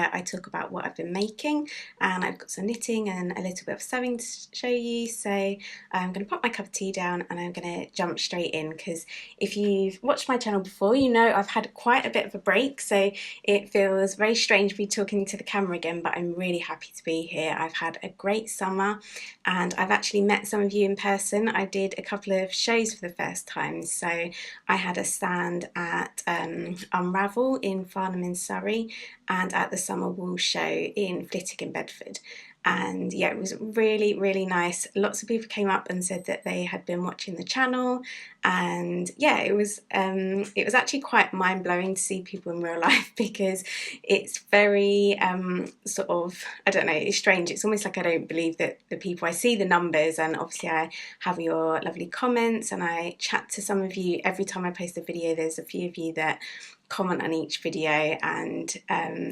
where I talk about what I've been making, and I've got some knitting and a little bit of sewing to show you. So I'm going to put my cup of tea down and I'm going to jump straight in, because if you've watched my channel before, you know I've had quite a bit of a break, so it feels very strange to be talking to the camera again, but I'm really happy to be here. I've had a great summer and I've actually met some of you in person. I did a couple of shows for the first time. So I had a stand at Unravel in Farnham in Surrey and at the Summer Wool Show in Flitwick in Bedford. And yeah, it was really, really nice. Lots of people came up and said that they had been watching the channel, and yeah, it was actually quite mind-blowing to see people in real life, because it's very sort of, I don't know, it's strange. It's almost like I don't believe that the people, I see the numbers, and obviously I have your lovely comments and I chat to some of you every time I post a video. There's a few of you that comment on each video, and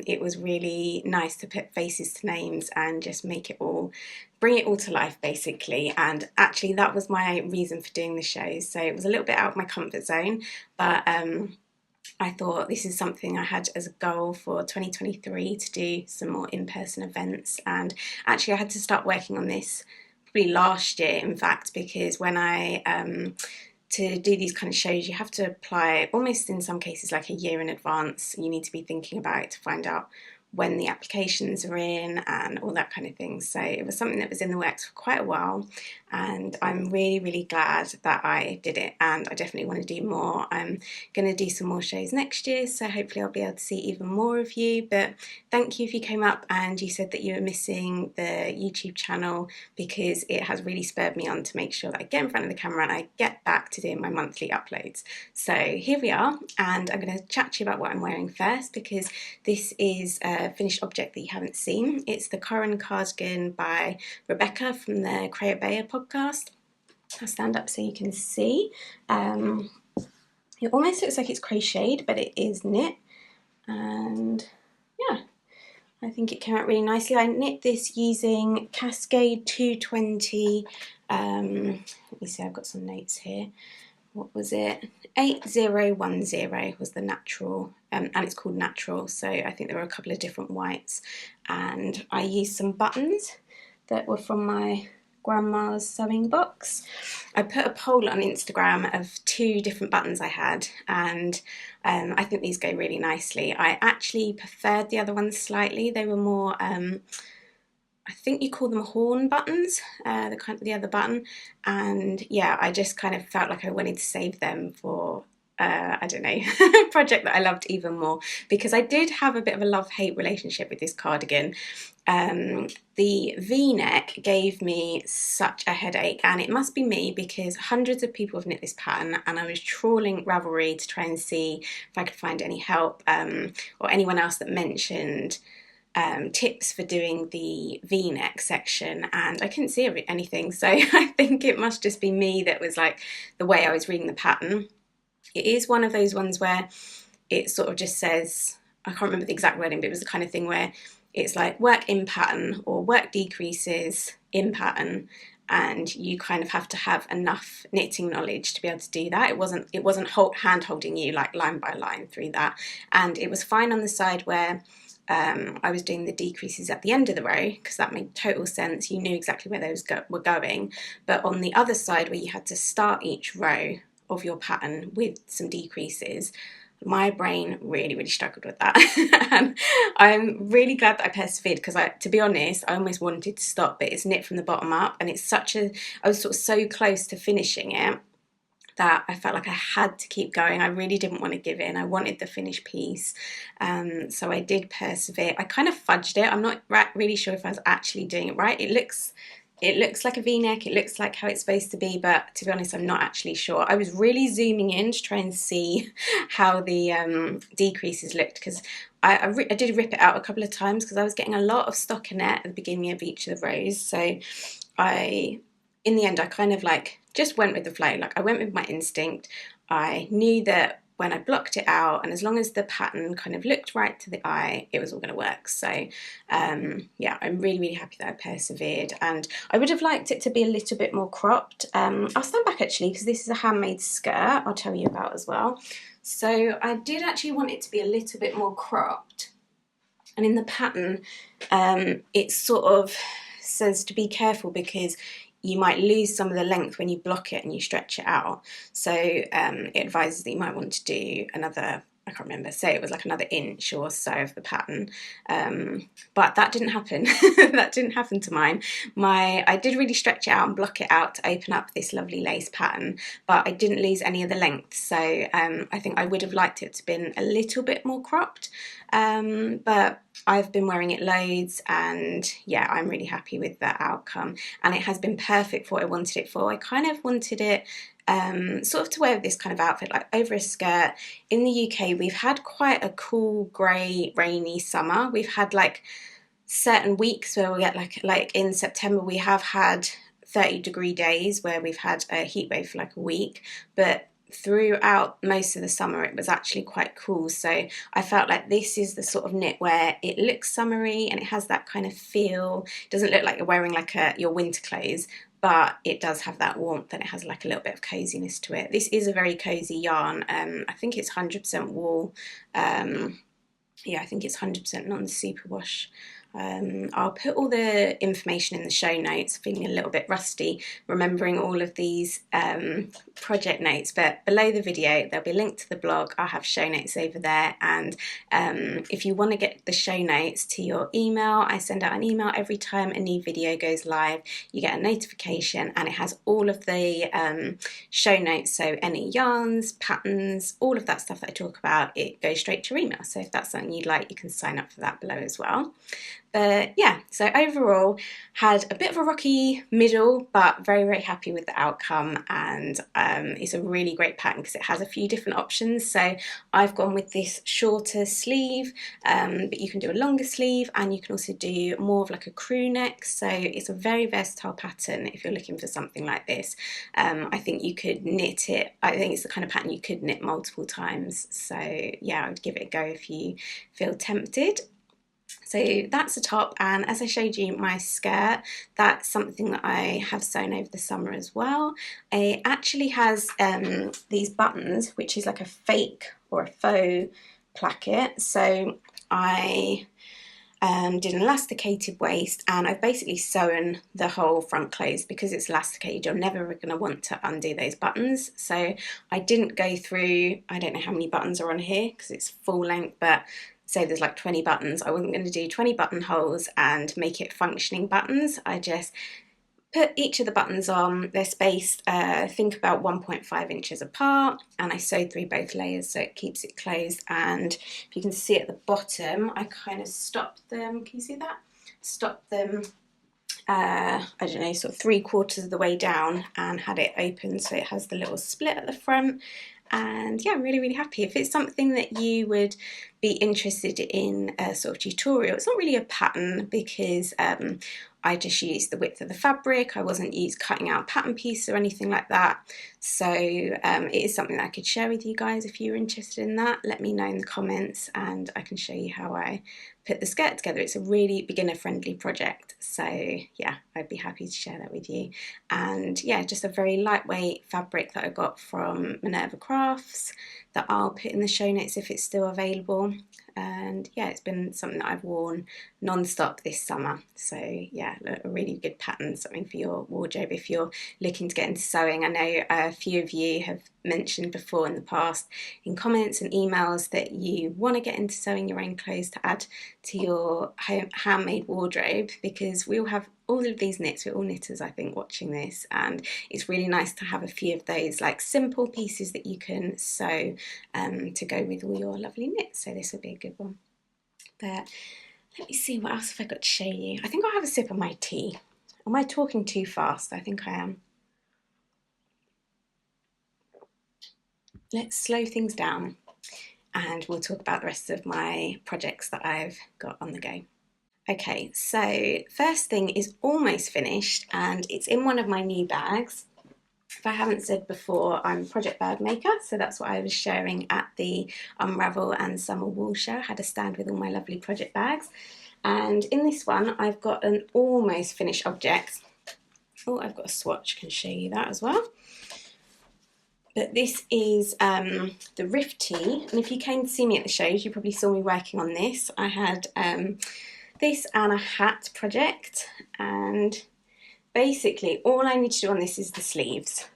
it was really nice to put faces to names and just make it all, bring it all to life basically. And actually that was my reason for doing the shows. So it was a little bit out of my comfort zone, but I thought this is something I had as a goal for 2023, to do some more in-person events. And actually I had to start working on this probably last year, in fact, because when I to do these kind of shows, you have to apply almost in some cases like a year in advance. You need to be thinking about it to find out when the applications are in and all that kind of thing. So it was something that was in the works for quite a while, and I'm really, really glad that I did it, and I definitely want to do more. I'm going to do some more shows next year, so hopefully I'll be able to see even more of you. But thank you if you came up and you said that you were missing the YouTube channel, because it has really spurred me on to make sure that I get in front of the camera and I get back to doing my monthly uploads. So here we are, and I'm going to chat to you about what I'm wearing first, because this is finished object that you haven't seen. It's the Cardigan by Rebecca from the Crayobea podcast. I'll stand up so you can see. It almost looks like it's crocheted, but it is knit, and yeah, I think it came out really nicely. I knit this using Cascade 220, let me see, I've got some notes here. What was it? 8010 was the natural, and it's called natural, so I think there were a couple of different whites, and I used some buttons that were from my grandma's sewing box. I put a poll on Instagram of 2 different buttons I had, and I think these go really nicely. I actually preferred the other ones slightly. They were more I think you call them horn buttons, the other button, and yeah, I just kind of felt like I wanted to save them for I don't know, a project that I loved even more, because I did have a bit of a love-hate relationship with this cardigan. The V-neck gave me such a headache, and it must be me, because hundreds of people have knit this pattern, and I was trawling Ravelry to try and see if I could find any help, or anyone else that mentioned tips for doing the V-neck section, and I couldn't see anything. So I think it must just be me that was like the way I was reading the pattern. It is one of those ones where it sort of just says, I can't remember the exact wording, but it was the kind of thing where it's like work in pattern or work decreases in pattern, and you kind of have to have enough knitting knowledge to be able to do that. It wasn't hand holding you like line by line through that, and it was fine on the side where I was doing the decreases at the end of the row, because that made total sense. You knew exactly where those were going. But on the other side, where you had to start each row of your pattern with some decreases, my brain really, really struggled with that. And I'm really glad that I persevered, because to be honest, I almost wanted to stop, but it's knit from the bottom up, and it's I was sort of so close to finishing it that I felt like I had to keep going. I really didn't want to give in. I wanted the finished piece. So I did persevere. I kind of fudged it. I'm not really sure if I was actually doing it right. It looks like a V-neck. It looks like how it's supposed to be, but to be honest, I'm not actually sure. I was really zooming in to try and see how the decreases looked, because I did rip it out a couple of times, because I was getting a lot of stockinette at the beginning of each of the rows. So in the end, I kind of like just went with the flow. Like, I went with my instinct. I knew that when I blocked it out, and as long as the pattern kind of looked right to the eye, it was all going to work. So yeah, I'm really, really happy that I persevered, and I would have liked it to be a little bit more cropped. I'll stand back actually, because this is a handmade skirt I'll tell you about as well. So I did actually want it to be a little bit more cropped, And in the pattern, it sort of says to be careful because you might lose some of the length when you block it and you stretch it out. So it advises that you might want to do another, I can't remember, say it was like another inch or so of the pattern. But that didn't happen. That didn't happen to mine. I did really stretch it out and block it out to open up this lovely lace pattern, but I didn't lose any of the length. So I think I would have liked it to have been a little bit more cropped. But I've been wearing it loads, and yeah, I'm really happy with that outcome, and it has been perfect for what I wanted it for. I kind of wanted it sort of to wear this kind of outfit, like over a skirt. In the UK, we've had quite a cool, grey, rainy summer. We've had like certain weeks where we get like in September, we have had 30-degree days where we've had a heat wave for like a week, but throughout most of the summer it was actually quite cool. So I felt like this is the sort of knit where it looks summery and it has that kind of feel. It doesn't look like you're wearing like your winter clothes, but it does have that warmth and it has like a little bit of coziness to it. This is a very cozy yarn. I think it's 100% wool. Yeah, I think it's 100% non-superwash. I'll put all the information in the show notes. Feeling a little bit rusty remembering all of these project notes, but below the video there'll be a link to the blog. I'll have show notes over there, and if you want to get the show notes to your email, I send out an email every time a new video goes live. You get a notification and it has all of the show notes, so any yarns, patterns, all of that stuff that I talk about, it goes straight to your email. So if that's something you'd like, you can sign up for that below as well. But yeah, so overall had a bit of a rocky middle, but very, very happy with the outcome. And it's a really great pattern because it has a few different options. So I've gone with this shorter sleeve, but you can do a longer sleeve, and you can also do more of like a crew neck. So it's a very versatile pattern if you're looking for something like this. I think you could knit it. I think it's the kind of pattern you could knit multiple times. So yeah, I would give it a go if you feel tempted. So that's the top, and as I showed you my skirt, that's something that I have sewn over the summer as well. It actually has these buttons, which is like a fake or a faux placket. So I did an elasticated waist, and I've basically sewn the whole front closed. Because it's elasticated, you're never going to want to undo those buttons. So I didn't go through, I don't know how many buttons are on here because it's full length, but say there's like 20 buttons. I wasn't going to do 20 buttonholes and make it functioning buttons. I just put each of the buttons on. They're spaced, think about 1.5 inches apart, and I sewed through both layers so it keeps it closed. And if you can see at the bottom, I kind of stopped them. Can you see that? Stopped them, I don't know, sort of 3/4 of the way down, and had it open so it has the little split at the front. And yeah, I'm really, really happy. If it's something that you would be interested in a sort of tutorial, it's not really a pattern because I just used the width of the fabric. I wasn't cutting out pattern piece or anything like that. So it is something that I could share with you guys. If you're interested in that, let me know in the comments and I can show you how I put the skirt together. It's a really beginner friendly project. So yeah, I'd be happy to share that with you. And yeah, just a very lightweight fabric that I got from Minerva Crafts that I'll put in the show notes if it's still available. And yeah, it's been something that I've worn non-stop this summer. So yeah, a really good pattern, something for your wardrobe if you're looking to get into sewing. I know a few of you have mentioned before in the past in comments and emails that you want to get into sewing your own clothes to add to your handmade wardrobe, because we all have all of these knits. We're all knitters, I think, watching this, and it's really nice to have a few of those like simple pieces that you can sew to go with all your lovely knits. So this would be a good one. But let me see, what else have I got to show you? I think I'll have a sip of my tea. Am I talking too fast? I think I am. Let's slow things down and we'll talk about the rest of my projects that I've got on the go. Okay, so first thing is almost finished and it's in one of my new bags. If I haven't said before, I'm a project bag maker, so that's what I was sharing at the Unravel and Summer Wool Show. I had a stand with all my lovely project bags. And in this one, I've got an almost finished object. Oh, I've got a swatch, can show you that as well. But this is the Rifty, and if you came to see me at the shows, you probably saw me working on this. I had this and a hat project, and basically all I need to do on this is the sleeves.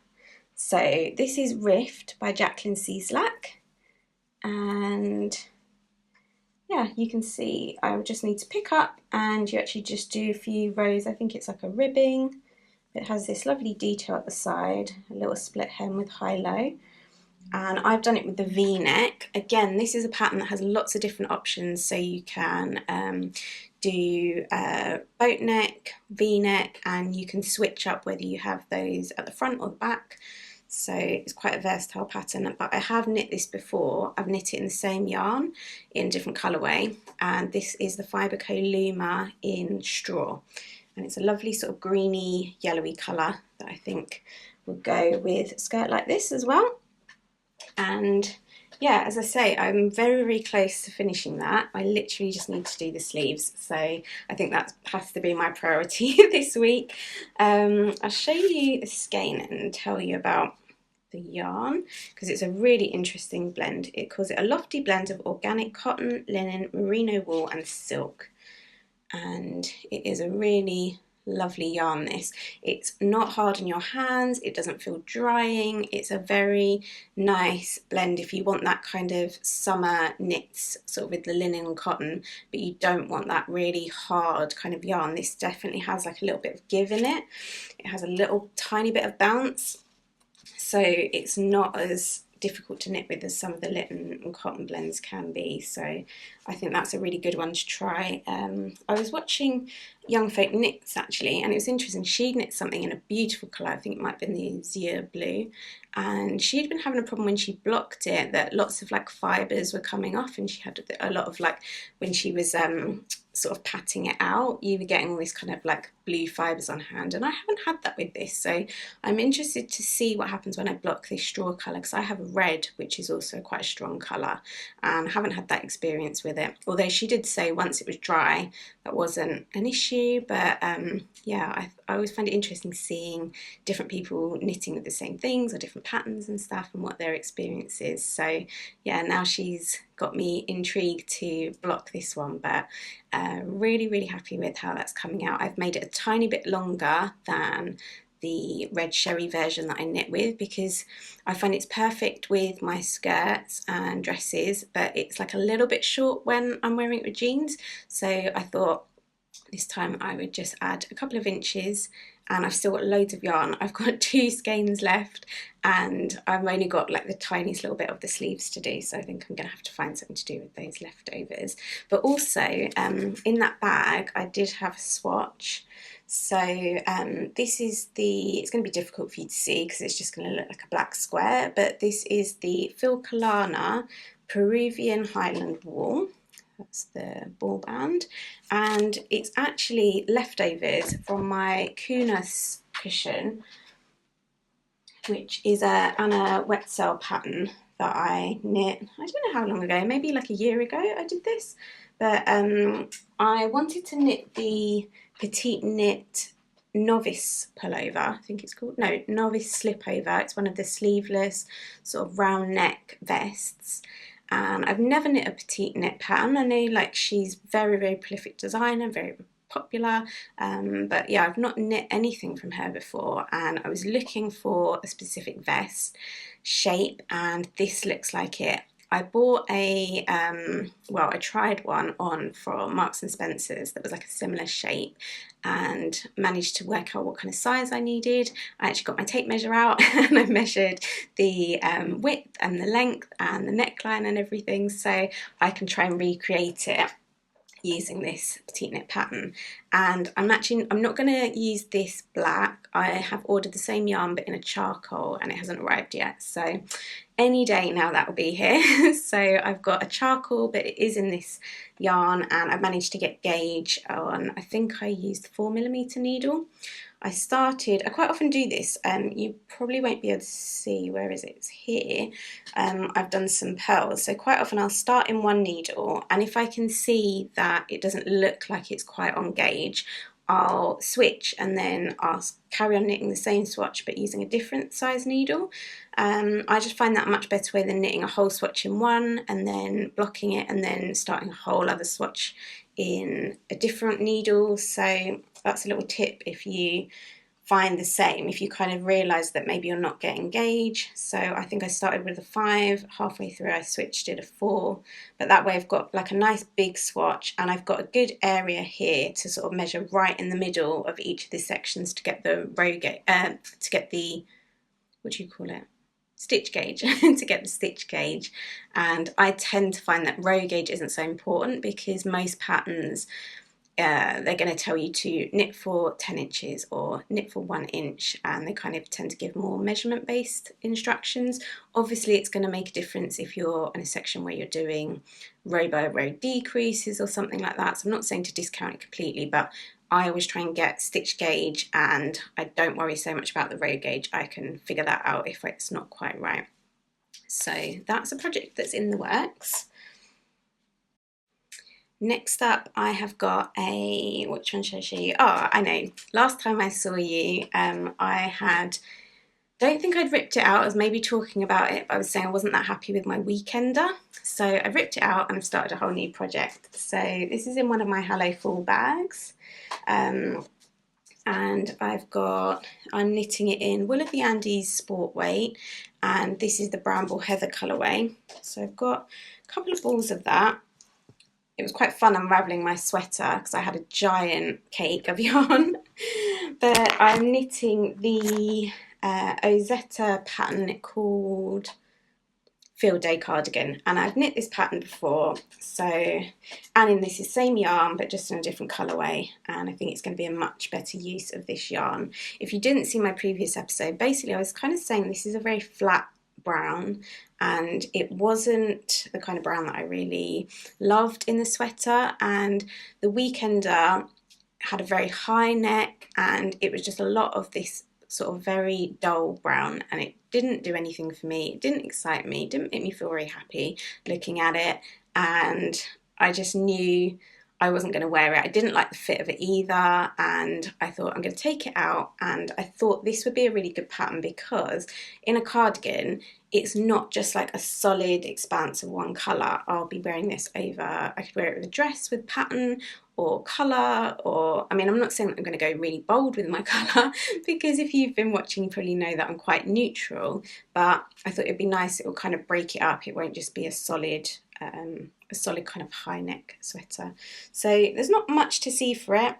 So this is Rift by Jacqueline Cieslak, and yeah, you can see I just need to pick up, and you actually just do a few rows. I think it's like a ribbing. It has this lovely detail at the side, a little split hem with high-low. And I've done it with the V-neck. Again, this is a pattern that has lots of different options, so you can do boat neck, V-neck, and you can switch up whether you have those at the front or the back. So it's quite a versatile pattern, but I have knit this before. I've knit it in the same yarn in a different colourway, and this is the Fiberco Luma in straw. And it's a lovely sort of greeny, yellowy colour that I think would go with a skirt like this as well. And yeah, as I say, I'm very, very close to finishing that. I literally just need to do the sleeves. So I think that has to be my priority this week. I'll show you the skein and tell you about the yarn, because it's a really interesting blend. It calls it a lofty blend of organic cotton, linen, merino wool and silk. And it is a really lovely yarn, this. It's not hard on your hands, it doesn't feel drying, it's a very nice blend if you want that kind of summer knits sort of with the linen and cotton, but you don't want that really hard kind of yarn. This definitely has like a little bit of give in it. It has a little tiny bit of bounce, so it's not as difficult to knit with as some of the linen and cotton blends can be. So I think that's a really good one to try. I was watching Young Folk Knits actually, and it was interesting. She knit something in a beautiful colour, I think it might have been the Azure blue, and she'd been having a problem when she blocked it that lots of like fibres were coming off, and she had a lot of like, when she was sort of patting it out, you were getting all these kind of like blue fibres on hand, and I haven't had that with this. So I'm interested to see what happens when I block this straw colour, because I have a red which is also quite a strong colour, and I haven't had that experience with it, although she did say once it was dry that wasn't an issue. But yeah, I always find it interesting seeing different people knitting with the same things or different patterns and stuff and what their experience is. So yeah, now she's got me intrigued to block this one, but really, really happy with how that's coming out. I've made it a tiny bit longer than the red sherry version that I knit with, because I find it's perfect with my skirts and dresses, but it's like a little bit short when I'm wearing it with jeans. So I thought this time I would just add a couple of inches, and I've still got loads of yarn. I've got 2 skeins left, and I've only got like the tiniest little bit of the sleeves to do, so I think I'm going to have to find something to do with those leftovers. But also in that bag I did have a swatch. So this is it's going to be difficult for you to see because it's just going to look like a black square, but this is the Filcolana Peruvian Highland wool. That's the ball band, and it's actually leftovers from my Kunas cushion, which is a Anna Wetzel pattern that I knit, I don't know how long ago, maybe like a year ago I did this, but I wanted to knit the Petite Knit Novice pullover, I think it's called, no, Novice slipover. It's one of the sleeveless sort of round neck vests. And I've never knit a petite knit pattern. I know like she's very, very prolific designer, very popular, but yeah, I've not knit anything from her before, and I was looking for a specific vest shape, and this looks like it. I bought a, well, I tried one on from Marks and Spencer's that was like a similar shape, and managed to work out what kind of size I needed. I actually got my tape measure out and I measured the width and the length and the neckline and everything, so I can try and recreate it using this petite knit pattern. And I'm not going to use this black. I have ordered the same yarn but in a charcoal, and it hasn't arrived yet, so any day now that will be here. So I've got a charcoal, but it is in this yarn, and I've managed to get gauge on, I think I used 4mm needle. I quite often do this, you probably won't be able to see, where is it? It's here. I've done some pearls, so quite often I'll start in one needle, and if I can see that it doesn't look like it's quite on gauge, I'll switch and then I'll carry on knitting the same swatch but using a different size needle. I just find that a much better way than knitting a whole swatch in one and then blocking it and then starting a whole other swatch in a different needle. So that's a little tip if you find the same, if you kind of realise that maybe you're not getting gauge. So I think I started with a 5, halfway through I switched it a 4, but that way I've got like a nice big swatch and I've got a good area here to sort of measure right in the middle of each of the sections to get the row gauge, to get the, what do you call it? Stitch gauge, to get the stitch gauge. And I tend to find that row gauge isn't so important because most patterns they're going to tell you to knit for 10 inches or knit for 1 inch, and they kind of tend to give more measurement based instructions. Obviously it's going to make a difference if you're in a section where you're doing row by row decreases or something like that, so I'm not saying to discount it completely, but I always try and get stitch gauge and I don't worry so much about the row gauge. I can figure that out if it's not quite right. So that's a project that's in the works. Next up, I have got a, which one should I show you? Oh, I know. Last time I saw you, don't think I'd ripped it out. I was maybe talking about it, but I was saying I wasn't that happy with my weekender. So I ripped it out and I've started a whole new project. So this is in one of my Hello Fall bags. And I'm knitting it in Wool of the Andes Sport Weight, and this is the Bramble Heather colourway. So I've got a couple of balls of that. It was quite fun unravelling my sweater because I had a giant cake of yarn. But I'm knitting the Ozetta pattern called Field Day Cardigan, and I've knit this pattern before, so, and in this is same yarn but just in a different colourway, and I think it's going to be a much better use of this yarn. If you didn't see my previous episode, basically I was kind of saying this is a very flat brown and it wasn't the kind of brown that I really loved in the sweater, and the weekender had a very high neck and it was just a lot of this sort of very dull brown, and it didn't do anything for me. It didn't excite me, it didn't make me feel very happy looking at it, and I just knew I wasn't going to wear it. I didn't like the fit of it either, and I thought I'm going to take it out, and I thought this would be a really good pattern because in a cardigan it's not just like a solid expanse of one colour. I'll be wearing this over, I could wear it with a dress with pattern or colour, or, I mean, I'm not saying that I'm going to go really bold with my colour because if you've been watching you probably know that I'm quite neutral, but I thought it'd be nice, it will kind of break it up, it won't just be a solid kind of high neck sweater. So there's not much to see for it.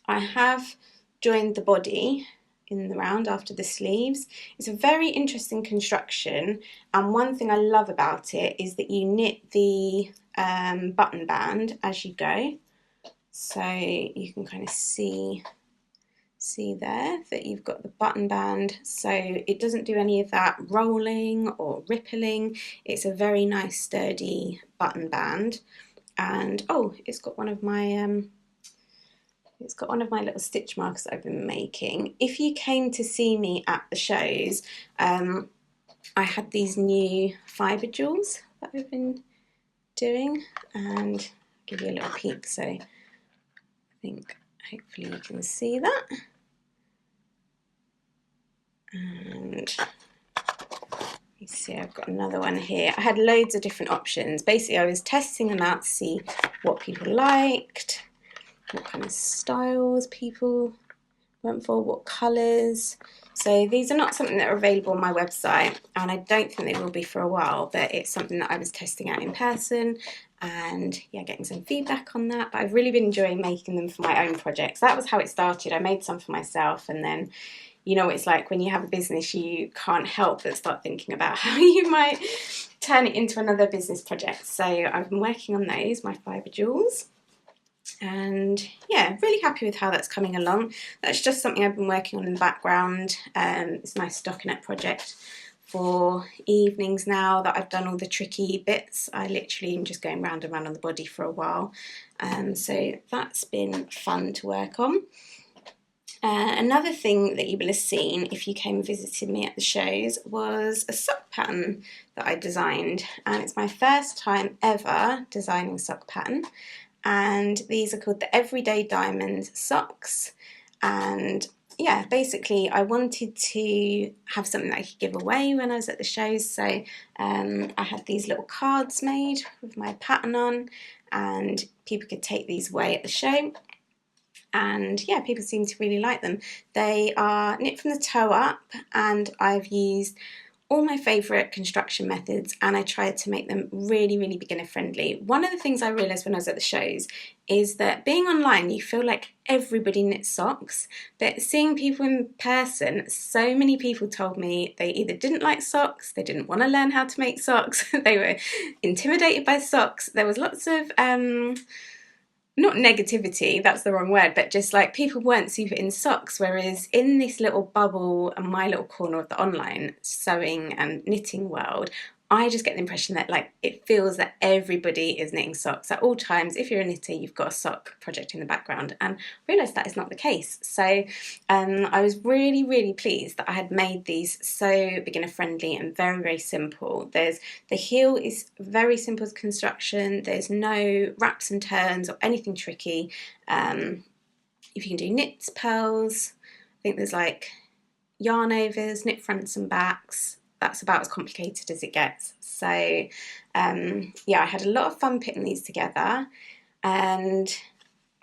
I have joined the body in the round after the sleeves. It's a very interesting construction, and one thing I love about it is that you knit the button band as you go, so you can kind of see there that you've got the button band, so it doesn't do any of that rolling or rippling. It's a very nice sturdy button band, and oh, it's got one of my little stitch markers that I've been making. If you came to see me at the shows, I had these new fibre jewels that I've been doing, and I'll give you a little peek, so I think hopefully you can see that. And you see I've got another one here. I had loads of different options. Basically I was testing them out to see what people liked, what kind of styles people went for, what colours. So these are not something that are available on my website, and I don't think they will be for a while, but it's something that I was testing out in person and yeah, getting some feedback on that. But I've really been enjoying making them for my own projects. That was how it started. I made some for myself, and then you know what it's like when you have a business, you can't help but start thinking about how you might turn it into another business project. So I've been working on those, my fibre jewels. And yeah, really happy with how that's coming along. That's just something I've been working on in the background. It's a nice stockinette project for evenings now that I've done all the tricky bits. I literally am just going round and round on the body for a while. So that's been fun to work on. Another thing that you will have seen if you came and visited me at the shows was a sock pattern that I designed, and it's my first time ever designing a sock pattern, and these are called the Everyday Diamond socks. And yeah, basically I wanted to have something that I could give away when I was at the shows, so I had these little cards made with my pattern on, and people could take these away at the show. And yeah, people seem to really like them. They are knit from the toe up, and I've used all my favourite construction methods, and I tried to make them really, really beginner friendly. One of the things I realised when I was at the shows is that being online, you feel like everybody knits socks, but seeing people in person, so many people told me they either didn't like socks, they didn't want to learn how to make socks, they were intimidated by socks. There was lots of not negativity, that's the wrong word, but just like people weren't super in socks, whereas in this little bubble and my little corner of the online sewing and knitting world, I just get the impression that like it feels that everybody is knitting socks at all times. If you're a knitter, you've got a sock project in the background, and I realised that is not the case. So I was really, really pleased that I had made these so beginner friendly and very, very simple. The heel is very simple construction. There's no wraps and turns or anything tricky. If you can do knits, pearls, I think there's like yarn overs, knit fronts and backs. That's about as complicated as it gets. So yeah, I had a lot of fun putting these together, and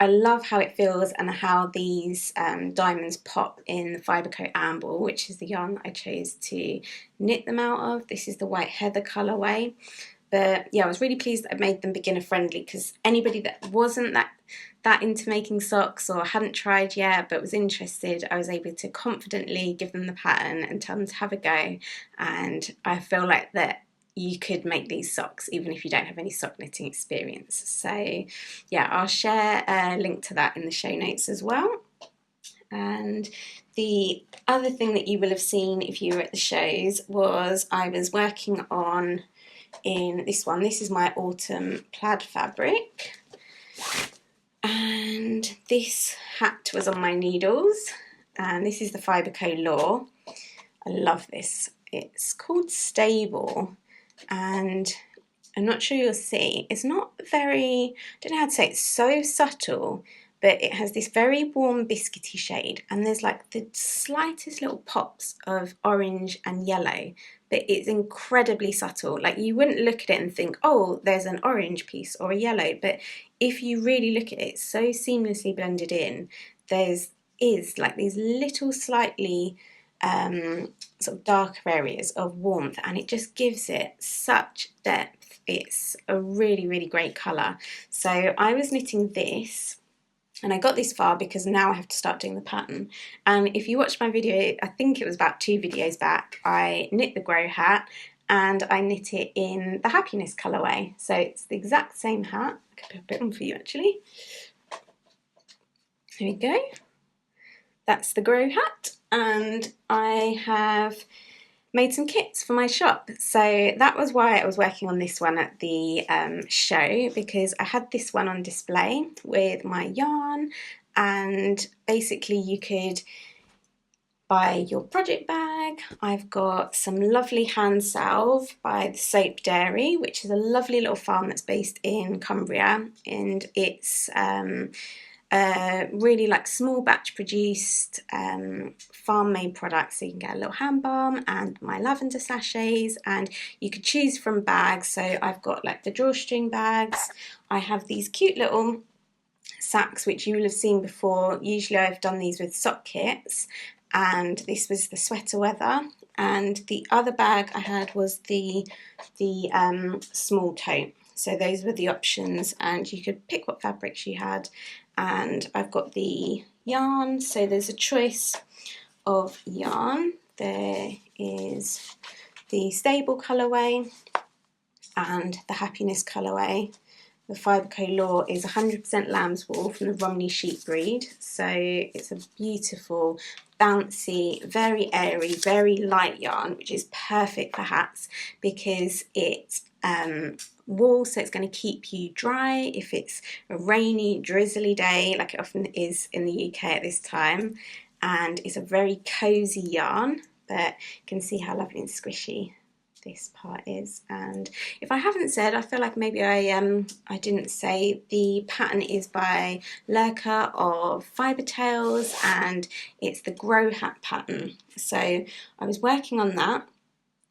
I love how it feels and how these diamonds pop in the Fibre Coat Amble, which is the yarn that I chose to knit them out of. This is the White Heather colourway. But yeah, I was really pleased that I made them beginner friendly, because anybody that wasn't that into making socks or hadn't tried yet but was interested, I was able to confidently give them the pattern and tell them to have a go. And I feel like that you could make these socks even if you don't have any sock knitting experience. So yeah, I'll share a link to that in the show notes as well. And the other thing that you will have seen if you were at the shows was I was working on in this one. This is my autumn plaid fabric, and this hat was on my needles, and this is the Fibre Co Law. I love this. It's called Stable, and I'm not sure you'll see, it's not very, I don't know how to say it, it's so subtle, but it has this very warm biscuity shade, and there's like the slightest little pops of orange and yellow, but it's incredibly subtle. Like you wouldn't look at it and think, oh, there's an orange piece or a yellow, but if you really look at it, it's so seamlessly blended in. There's like these little slightly sort of darker areas of warmth, and it just gives it such depth. It's a really, really great colour. So I was knitting this, and I got this far because now I have to start doing the pattern. And if you watched my video, I think it was about 2 videos back, I knit the Grow hat and I knit it in the Happiness colourway. So it's the exact same hat. I could put a bit on for you actually. There we go. That's the Grow hat, and I have made some kits for my shop. So that was why I was working on this one at the show, because I had this one on display with my yarn, and basically you could buy your project bag. I've got some lovely hand salve by the Soap Dairy, which is a lovely little farm that's based in Cumbria, and it's really like small batch produced farm made products. So you can get a little hand balm and my lavender sachets, and you could choose from bags. So I've got like the drawstring bags. I have these cute little sacks which you will have seen before. Usually I've done these with sock kits, and this was the sweater weather, and the other bag I had was the small tote. So those were the options, and you could pick what fabrics you had. And I've got the yarn, so there's a choice of yarn. There is the Stable colourway and the Happiness colourway. The Fibre Co Law is 100% lamb's wool from the Romney sheep breed, so it's a beautiful, bouncy, very airy, very light yarn, which is perfect for hats because it's wool, so it's going to keep you dry if it's a rainy, drizzly day, like it often is in the UK at this time. And it's a very cosy yarn, but you can see how lovely and squishy this part is. And if I haven't said, I feel like maybe I didn't say, the pattern is by Lurker of Fibre Tales, and it's the Grow Hat pattern. So I was working on that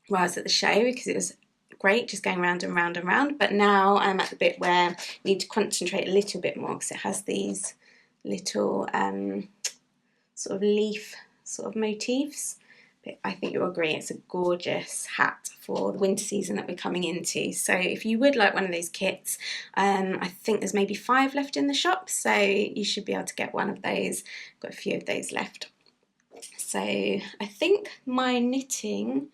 while I was at the show because it was great just going round and round and round, but now I'm at the bit where I need to concentrate a little bit more because it has these little sort of leaf sort of motifs. But I think you'll agree it's a gorgeous hat for the winter season that we're coming into. So if you would like one of those kits, I think there's maybe 5 left in the shop, so you should be able to get one of those. Got a few of those left. So I think my knitting,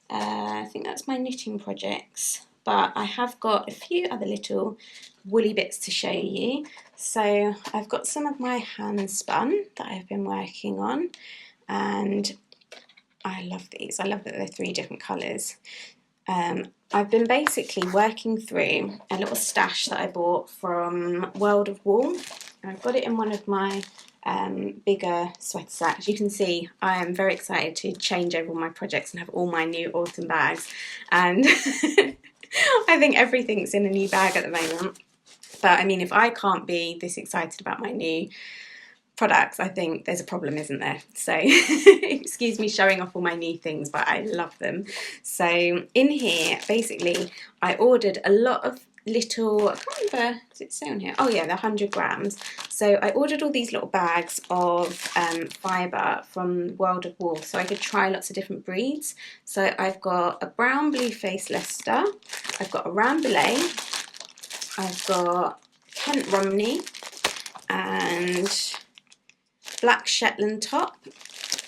I think that's my knitting projects, but I have got a few other little woolly bits to show you. So I've got some of my hand spun that I've been working on, and I love these. I love that they're 3 different colours. I've been basically working through a little stash that I bought from World of Wool. I've got it in one of my bigger sweater sacks. You can see I am very excited to change over all my projects and have all my new autumn bags, and I think everything's in a new bag at the moment. But I mean, if I can't be this excited about my new products, I think there's a problem, isn't there? So excuse me showing off all my new things, but I love them. So in here, basically, I ordered a lot of little, I can't remember, does it say on here? Oh yeah, they're 100 grams. So I ordered all these little bags of fibre from World of Wool so I could try lots of different breeds. So I've got a brown blue-faced Leicester, I've got a Rambouillet, I've got Kent Romney, and Black Shetland top.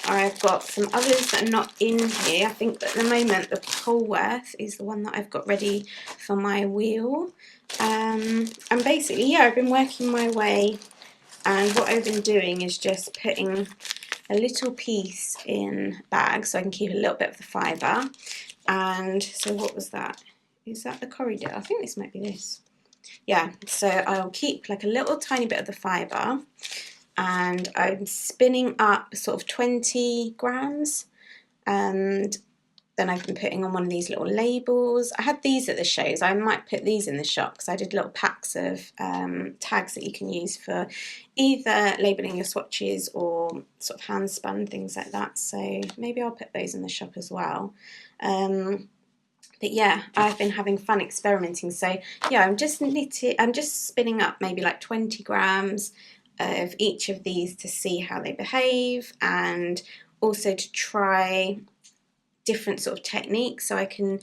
I've got some others that are not in here. I think at the moment the Polworth is the one that I've got ready for my wheel. And basically, yeah, I've been working my way, and what I've been doing is just putting a little piece in bags so I can keep a little bit of the fibre. And so what was that? Is that the corridor? I think this might be this. Yeah, so I'll keep like a little tiny bit of the fibre, and I'm spinning up sort of 20 grams, and then I've been putting on one of these little labels. I had these at the shows. I might put these in the shop because I did little packs of tags that you can use for either labelling your swatches or sort of hand spun things like that. So maybe I'll put those in the shop as well. But yeah, I've been having fun experimenting. So yeah, I'm just spinning up maybe like 20 grams of each of these to see how they behave, and also to try different sort of techniques so I can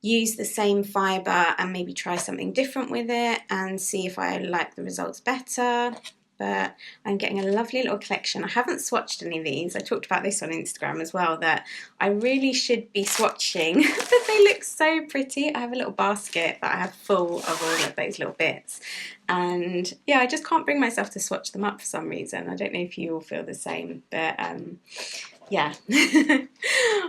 use the same fibre and maybe try something different with it and see if I like the results better. But I'm getting a lovely little collection. I haven't swatched any of these. I talked about this on Instagram as well, that I really should be swatching, but they look so pretty. I have a little basket that I have full of all of those little bits. And yeah, I just can't bring myself to swatch them up for some reason. I don't know if you all feel the same, but yeah.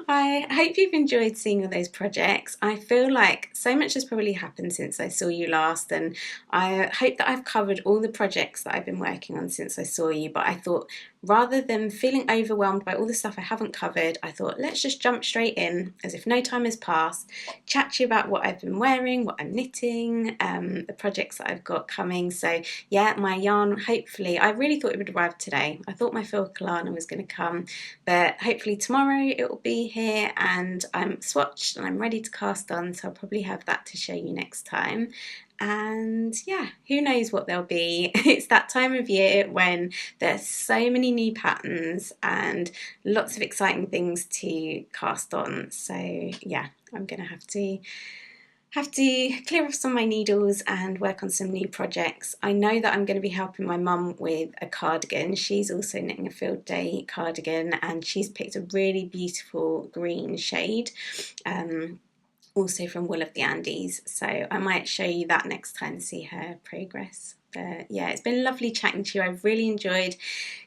I hope you've enjoyed seeing all those projects. I feel like so much has probably happened since I saw you last, and I hope that I've covered all the projects that I've been working on since I saw you. But I thought, rather than feeling overwhelmed by all the stuff I haven't covered, I thought let's just jump straight in as if no time has passed, chat to you about what I've been wearing, what I'm knitting, the projects that I've got coming. So yeah, my yarn, hopefully, I really thought it would arrive today. I thought my Filcolana was going to come, but hopefully tomorrow it will be here, and I'm swatched and I'm ready to cast on, so I'll probably have that to show you next time. And yeah, who knows what they'll be. It's that time of year when there's so many new patterns and lots of exciting things to cast on. So yeah, I'm gonna have to clear off some of my needles and work on some new projects. I know that I'm going to be helping my mum with a cardigan. She's also knitting a field day cardigan, and she's picked a really beautiful green shade, also from Wool of the Andes. So I might show you that next time to see her progress. But yeah, it's been lovely chatting to you. I've really enjoyed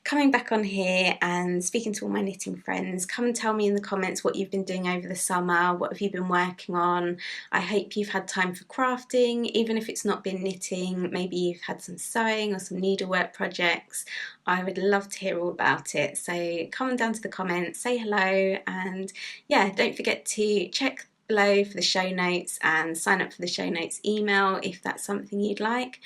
coming back on here and speaking to all my knitting friends. Come and tell me in the comments what you've been doing over the summer. What have you been working on? I hope you've had time for crafting, even if it's not been knitting. Maybe you've had some sewing or some needlework projects. I would love to hear all about it. So come on down to the comments, say hello, and yeah, don't forget to check below for the show notes and sign up for the show notes email if that's something you'd like.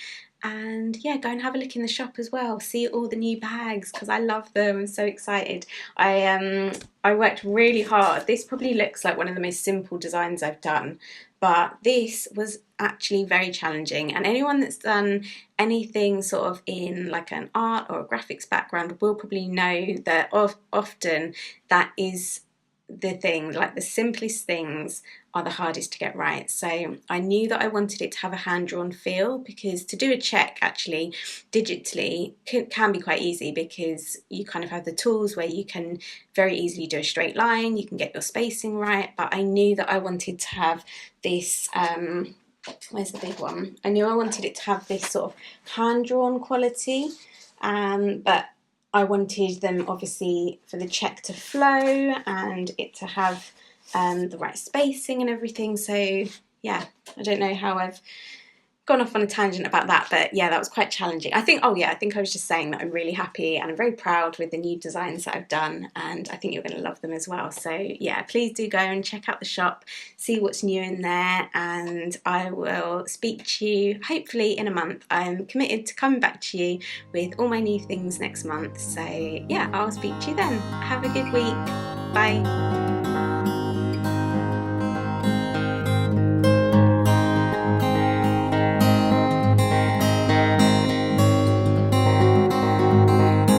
And yeah, go and have a look in the shop as well. See all the new bags because I love them. I'm so excited. I worked really hard. This probably looks like one of the most simple designs I've done, but this was actually very challenging. And anyone that's done anything sort of in like an art or a graphics background will probably know that often that is the thing, like the simplest things are the hardest to get right. So I knew that I wanted it to have a hand-drawn feel, because to do a check actually digitally can be quite easy, because you kind of have the tools where you can very easily do a straight line, you can get your spacing right, but I knew that I wanted to have this where's the big one? I knew I wanted it to have this sort of hand-drawn quality, but I wanted them obviously for the check to flow and it to have the right spacing and everything. So yeah, I don't know how I've gone off on a tangent about that, but yeah, that was quite challenging. I think I was just saying that I'm really happy and I'm very proud with the new designs that I've done, and I think you're going to love them as well. So yeah, please do go and check out the shop, see what's new in there, and I will speak to you hopefully in a month. I'm committed to coming back to you with all my new things next month. So yeah, I'll speak to you then. Have a good week. Bye.